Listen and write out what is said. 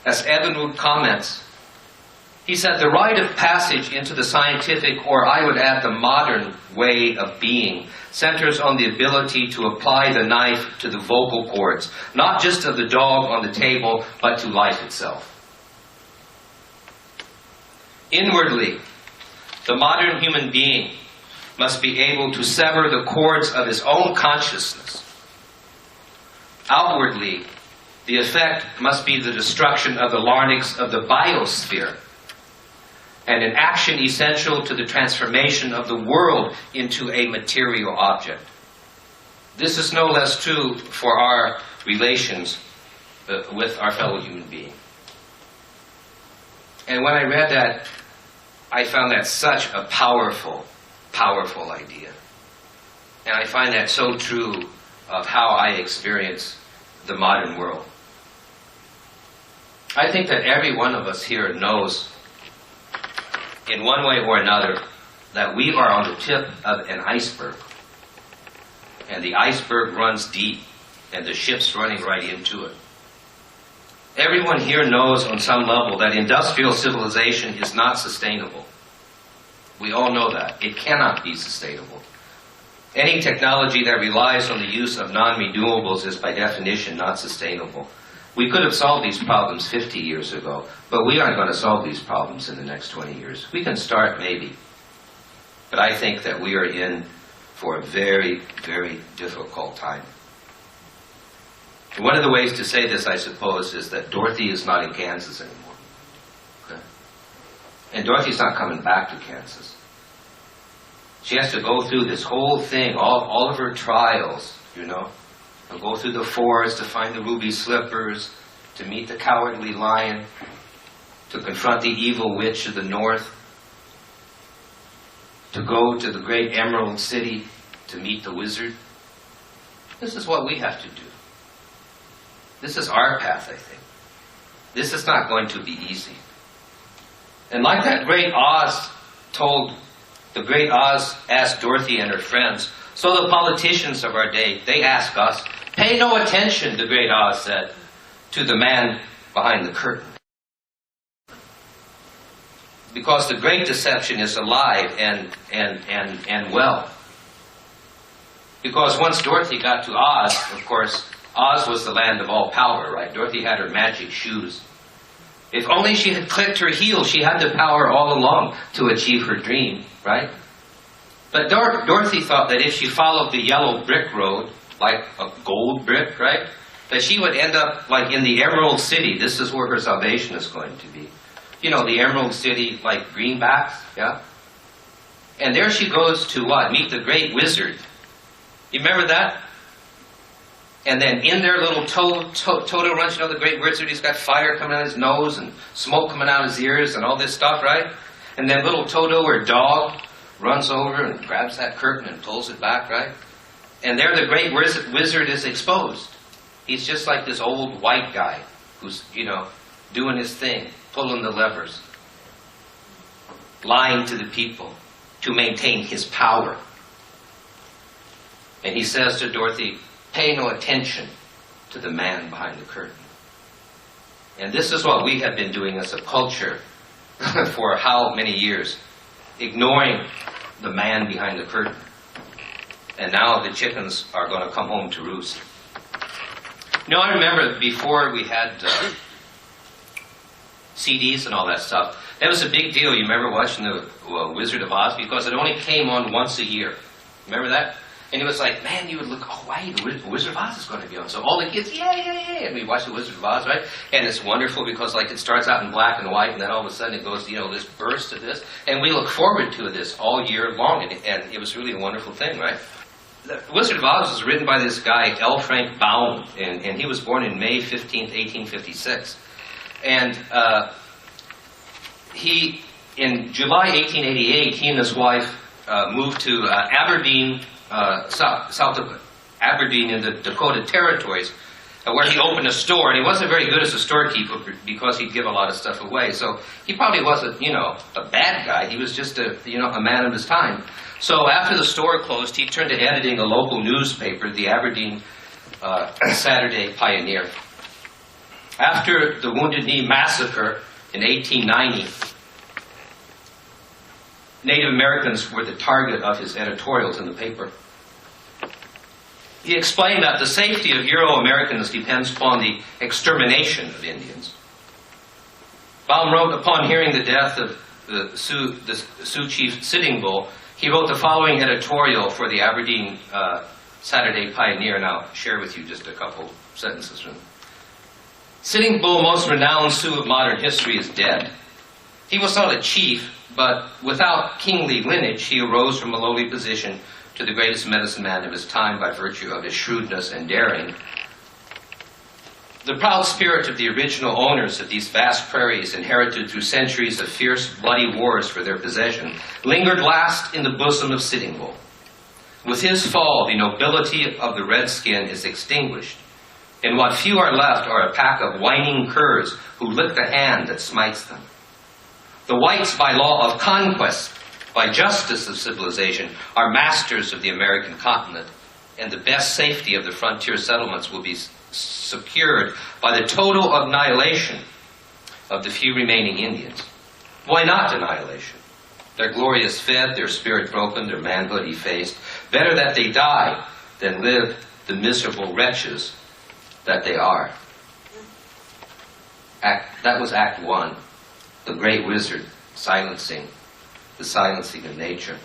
As Ebenwood comments, he said, the rite of passage into the scientific, or I would add the modern way of being, centers on the ability to apply the knife to the vocal cords, not just of the dog on the table, but to life itself. Inwardly, the modern human being must be able to sever the cords of his own consciousness. Outwardly, the effect must be the destruction of the larynx of the biosphere, and an action essential to the transformation of the world into a material object. This is no less true for our relations with our fellow human being. And when I read that, I found that such a powerful, powerful idea. And I find that so true of how I experience the modern world. I think that every one of us here knows, in one way or another, that we are on the tip of an iceberg. And the iceberg runs deep, and the ship's running right into it. Everyone here knows on some level that industrial civilization is not sustainable. We all know that. It cannot be sustainable. Any technology that relies on the use of non-renewables is by definition not sustainable. We could have solved these problems 50 years ago, but we aren't going to solve these problems in the next 20 years. We can start maybe. But I think that we are in for a very, very difficult time. One of the ways to say this, I suppose, is that Dorothy is not in Kansas anymore. Okay? And Dorothy's not coming back to Kansas. She has to go through this whole thing, all of her trials, you know. She'll go through the forest to find the ruby slippers, to meet the cowardly lion, to confront the evil witch of the north, to go to the great Emerald City to meet the wizard. This is what we have to do. This is our path, I think. This is not going to be easy. And like that great Oz the great Oz asked Dorothy and her friends, so the politicians of our day, they ask us, pay no attention, the great Oz said, to the man behind the curtain. Because the great deception is alive and well. Because once Dorothy got to Oz, of course, Oz was the land of all power, right? Dorothy had her magic shoes. If only she had clicked her heels, she had the power all along to achieve her dream, right? But Dorothy thought that if she followed the yellow brick road, like a gold brick, right, that she would end up like in the Emerald City. This is where her salvation is going to be. You know, the Emerald City, like greenbacks, yeah? And there she goes to what? Meet the great wizard. You remember that? And then in their little Toto runs, you know, the great wizard, he's got fire coming out of his nose and smoke coming out of his ears and all this stuff, right? And then little Toto, her dog, runs over and grabs that curtain and pulls it back, right? And there the great wizard is exposed. He's just like this old white guy who's, you know, doing his thing, pulling the levers, lying to the people to maintain his power. And he says to Dorothy, pay no attention to the man behind the curtain. And this is what we have been doing as a culture for how many years? Ignoring the man behind the curtain. And now the chickens are going to come home to roost. You know, I remember before we had CDs and all that stuff, that was a big deal. You remember watching the Wizard of Oz? Because it only came on once a year. Remember that? And it was like, man, you would look, oh, wow, the Wizard of Oz is going to be on. So all the kids, yeah. And we watch the Wizard of Oz, right? And it's wonderful because, like, it starts out in black and white, and then all of a sudden it goes, you know, this burst of this. And we look forward to this all year long, and it was really a wonderful thing, right? The Wizard of Oz was written by this guy, L. Frank Baum, and he was born in May 15th, 1856. And in July 1888, he and his wife moved to Aberdeen, south of Aberdeen in the Dakota Territories, where he opened a store. And he wasn't very good as a storekeeper because he'd give a lot of stuff away. So he probably wasn't, you know, a bad guy. He was just a man of his time. So after the store closed, he turned to editing a local newspaper, the Aberdeen Saturday Pioneer. After the Wounded Knee Massacre in 1890, Native Americans were the target of his editorials in the paper. He explained that the safety of Euro-Americans depends upon the extermination of Indians. Baum wrote, upon hearing the death of the Sioux chief Sitting Bull, he wrote the following editorial for the Aberdeen Saturday Pioneer, and I'll share with you just a couple sentences from it. Sitting Bull, most renowned Sioux of modern history, is dead. He was not a chief, but without kingly lineage, he arose from a lowly position to the greatest medicine man of his time by virtue of his shrewdness and daring. The proud spirit of the original owners of these vast prairies, inherited through centuries of fierce, bloody wars for their possession, lingered last in the bosom of Sitting Bull. With his fall, the nobility of the redskin is extinguished, and what few are left are a pack of whining curs who lick the hand that smites them. The whites, by law of conquest, by justice of civilization, are masters of the American continent, and the best safety of the frontier settlements will be secured by the total annihilation of the few remaining Indians. Why not annihilation? Their glory is fed, their spirit broken, their manhood effaced. Better that they die than live the miserable wretches that they are. That was Act 1, the great wizard the silencing of nature.